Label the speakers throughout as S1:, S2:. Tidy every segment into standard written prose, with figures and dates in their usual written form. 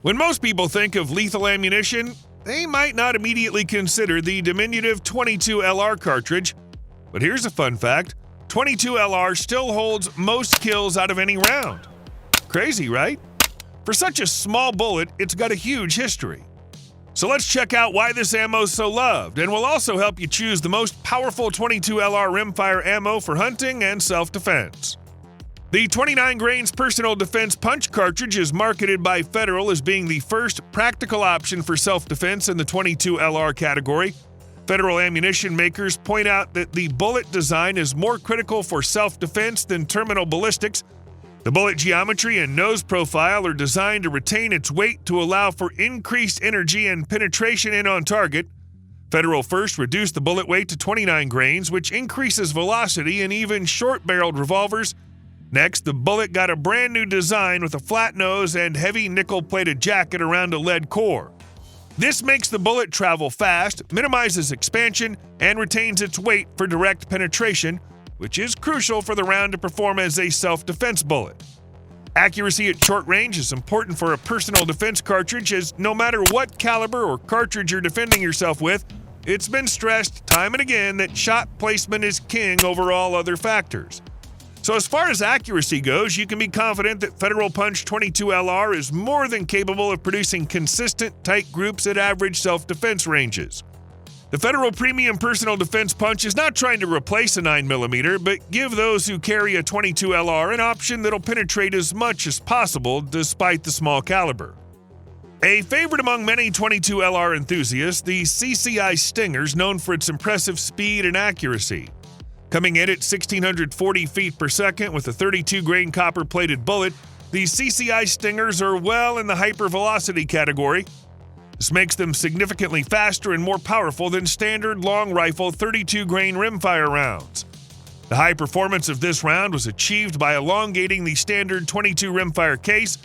S1: When most people think of lethal ammunition, they might not immediately consider the diminutive 22 LR cartridge. But here's a fun fact: 22 LR still holds most kills out of any round. Crazy, right? For such a small bullet, it's got a huge history. So let's check out why this ammo is so loved, and we'll also help you choose the most powerful 22 LR rimfire ammo for hunting and self-defense. The 29 grains personal defense punch cartridge is marketed by Federal as being the first practical option for self-defense in the 22 LR category. Federal ammunition makers point out that the bullet design is more critical for self-defense than terminal ballistics. The bullet geometry and nose profile are designed to retain its weight to allow for increased energy and penetration in on target. Federal first reduced the bullet weight to 29 grains, which increases velocity in even short-barreled revolvers. Next, the bullet got a brand new design with a flat nose and heavy nickel-plated jacket around a lead core. This makes the bullet travel fast, minimizes expansion, and retains its weight for direct penetration, which is crucial for the round to perform as a self-defense bullet. Accuracy at short range is important for a personal defense cartridge, as no matter what caliber or cartridge you're defending yourself with, it's been stressed time and again that shot placement is king over all other factors. So as far as accuracy goes, you can be confident that Federal Punch 22 LR is more than capable of producing consistent, tight groups at average self-defense ranges. The Federal Premium Personal Defense Punch is not trying to replace a 9mm, but give those who carry a 22 LR an option that'll penetrate as much as possible despite the small caliber. A favorite among many 22 LR enthusiasts, the CCI Stinger's known for its impressive speed and accuracy. Coming in at 1,640 feet per second with a 32-grain copper-plated bullet, the CCI Stingers are well in the hypervelocity category. This makes them significantly faster and more powerful than standard long rifle 32-grain rimfire rounds. The high performance of this round was achieved by elongating the standard 22 rimfire case.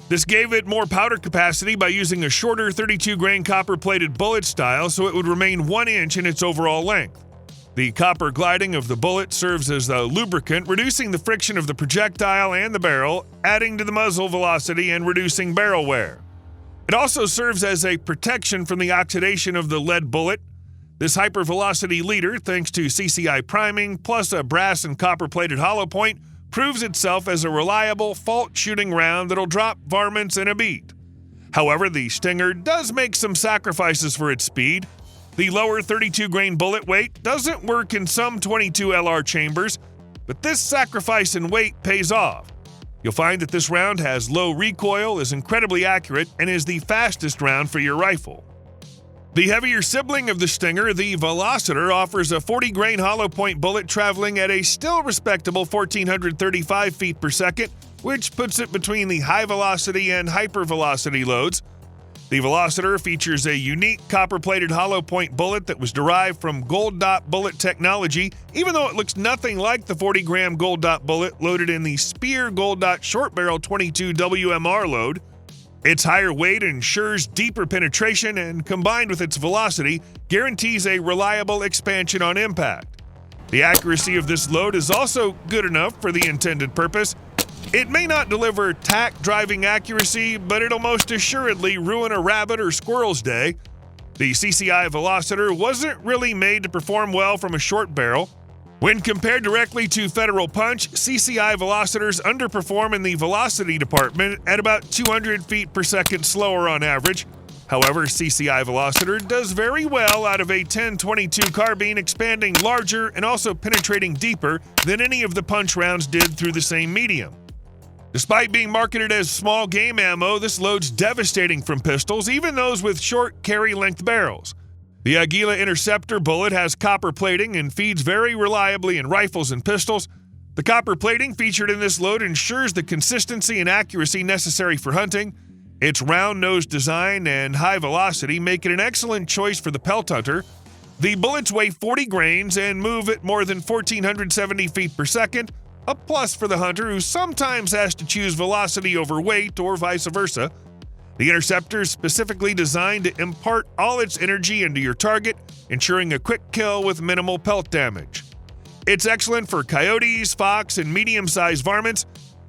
S1: This gave it more powder capacity by using a shorter 32-grain copper-plated bullet style so it would remain 1 inch in its overall length. The copper gliding of the bullet serves as a lubricant, reducing the friction of the projectile and the barrel, adding to the muzzle velocity and reducing barrel wear. It also serves as a protection from the oxidation of the lead bullet. This hypervelocity leader, thanks to CCI priming plus a brass and copper-plated hollow point, proves itself as a reliable, fault-shooting round that'll drop varmints in a beat. However, the Stinger does make some sacrifices for its speed. The lower 32-grain bullet weight doesn't work in some 22 LR chambers, but this sacrifice in weight pays off. You'll find that this round has low recoil, is incredibly accurate, and is the fastest round for your rifle. The heavier sibling of the Stinger, the Velocitor, offers a 40-grain hollow point bullet traveling at a still respectable 1,435 feet per second, which puts it between the high velocity and hypervelocity loads. The Velocitor features a unique copper-plated hollow point bullet that was derived from gold dot bullet technology, even though it looks nothing like the 40-gram gold dot bullet loaded in the Speer gold dot short barrel 22 WMR load. Its higher weight ensures deeper penetration and, combined with its velocity, guarantees a reliable expansion on impact. The accuracy of this load is also good enough for the intended purpose. It may not deliver tack driving accuracy, but it'll most assuredly ruin a rabbit or squirrel's day. The CCI Velocitor wasn't really made to perform well from a short barrel. When compared directly to Federal Punch, CCI Velocitors underperform in the velocity department at about 200 feet per second slower on average. However, CCI Velocitor does very well out of a 10-22 carbine, expanding larger and also penetrating deeper than any of the Punch rounds did through the same medium. Despite being marketed as small game ammo, this load's devastating from pistols, even those with short carry-length barrels. The Aguila interceptor bullet has copper plating and feeds very reliably in rifles and pistols. The copper plating featured in this load ensures the consistency and accuracy necessary for hunting. Its round nose design and high velocity make it an excellent choice for the pelt hunter. The bullets weigh 40 grains and move at more than 1,470 feet per second, a plus for the hunter who sometimes has to choose velocity over weight or vice versa. The interceptor is specifically designed to impart all its energy into your target, ensuring a quick kill with minimal pelt damage. It's excellent for coyotes, fox, and medium-sized varmints.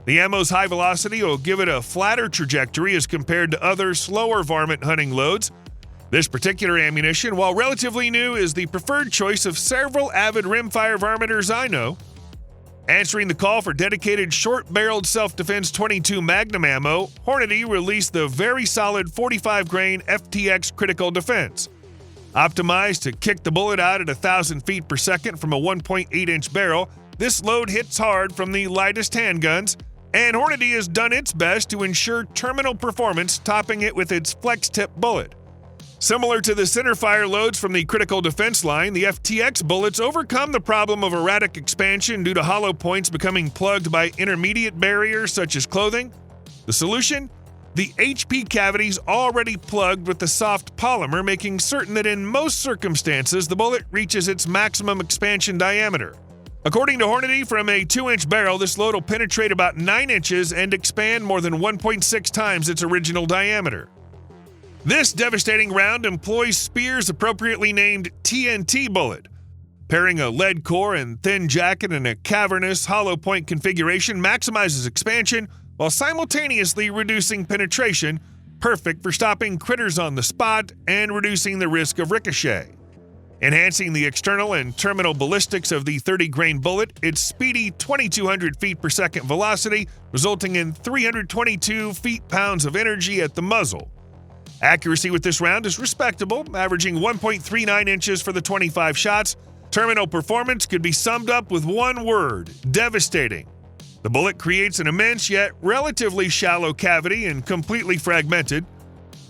S1: The ammo's high velocity will give it a flatter trajectory as compared to other slower varmint hunting loads. This particular ammunition, while relatively new, is the preferred choice of several avid rimfire varminters I know. Answering the call for dedicated short-barreled self-defense 22 Magnum ammo, Hornady released the very solid 45-grain FTX Critical Defense. Optimized to kick the bullet out at 1,000 feet per second from a 1.8-inch barrel, this load hits hard from the lightest handguns, and Hornady has done its best to ensure terminal performance, topping it with its flex-tip bullet. Similar to the centerfire loads from the Critical Defense line, the FTX bullets overcome the problem of erratic expansion due to hollow points becoming plugged by intermediate barriers such as clothing. The solution? The HP cavities already plugged with the soft polymer, making certain that in most circumstances the bullet reaches its maximum expansion diameter. According to Hornady, from a 2-inch barrel, this load will penetrate about 9 inches and expand more than 1.6 times its original diameter. This devastating round employs Speer's appropriately named TNT bullet. Pairing a lead core and thin jacket in a cavernous, hollow point configuration maximizes expansion while simultaneously reducing penetration, perfect for stopping critters on the spot and reducing the risk of ricochet. Enhancing the external and terminal ballistics of the 30-grain bullet, its speedy 2,200 feet per second velocity, resulting in 322 feet-pounds of energy at the muzzle. Accuracy with this round is respectable, averaging 1.39 inches for the 25 shots. Terminal performance could be summed up with one word: devastating. The bullet creates an immense yet relatively shallow cavity and completely fragmented.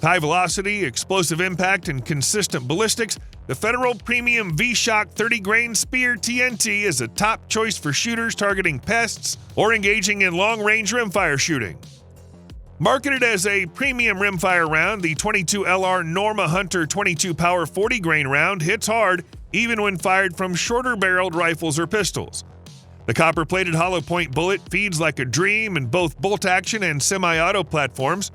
S1: High velocity, explosive impact, and consistent ballistics, the Federal Premium V-Shock 30-grain Speer TNT is a top choice for shooters targeting pests or engaging in long-range rimfire shooting. Marketed as a premium rimfire round, the 22LR Norma Hunter 22 Power 40-grain round hits hard even when fired from shorter-barreled rifles or pistols. The copper-plated hollow point bullet feeds like a dream in both bolt-action and semi-auto platforms.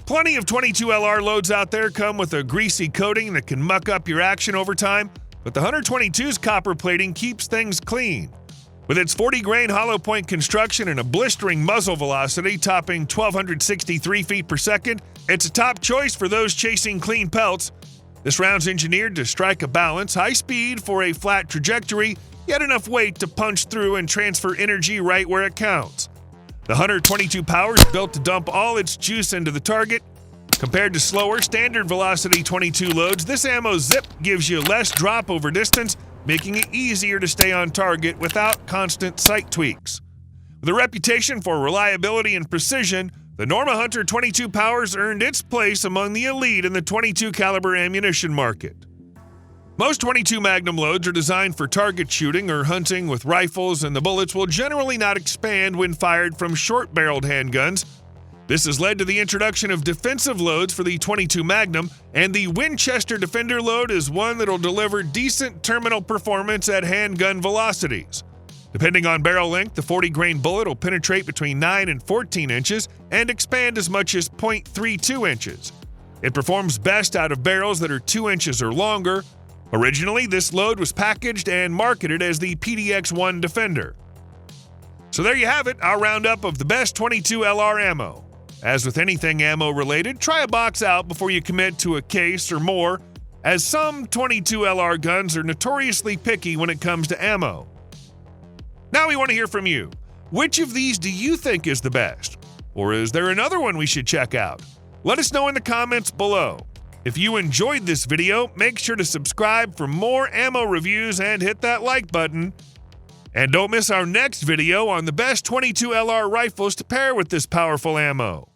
S1: Plenty of 22LR loads out there come with a greasy coating that can muck up your action over time, but the Hunter 22's copper plating keeps things clean. With its 40-grain hollow point construction and a blistering muzzle velocity topping 1,263 feet per second, it's a top choice for those chasing clean pelts. This round's engineered to strike a balance, high speed for a flat trajectory, yet enough weight to punch through and transfer energy right where it counts. The Hunter 22 Power is built to dump all its juice into the target. Compared to slower, standard velocity 22 loads, this ammo zip gives you less drop over distance, making it easier to stay on target without constant sight tweaks. With a reputation for reliability and precision, the Norma Hunter 22 Powers earned its place among the elite in the 22 caliber ammunition market. Most 22 Magnum loads are designed for target shooting or hunting with rifles, and the bullets will generally not expand when fired from short-barreled handguns. This has led to the introduction of defensive loads for the 22 Magnum, and the Winchester Defender load is one that'll deliver decent terminal performance at handgun velocities. Depending on barrel length, the 40-grain bullet will penetrate between 9 and 14 inches and expand as much as 0.32 inches. It performs best out of barrels that are 2 inches or longer. Originally, this load was packaged and marketed as the PDX-1 Defender. So there you have it, our roundup of the best 22 LR ammo. As with anything ammo-related, try a box out before you commit to a case or more, as some 22 LR guns are notoriously picky when it comes to ammo. Now we want to hear from you. Which of these do you think is the best? Or is there another one we should check out? Let us know in the comments below. If you enjoyed this video, make sure to subscribe for more ammo reviews and hit that like button. And don't miss our next video on the best 22 LR rifles to pair with this powerful ammo.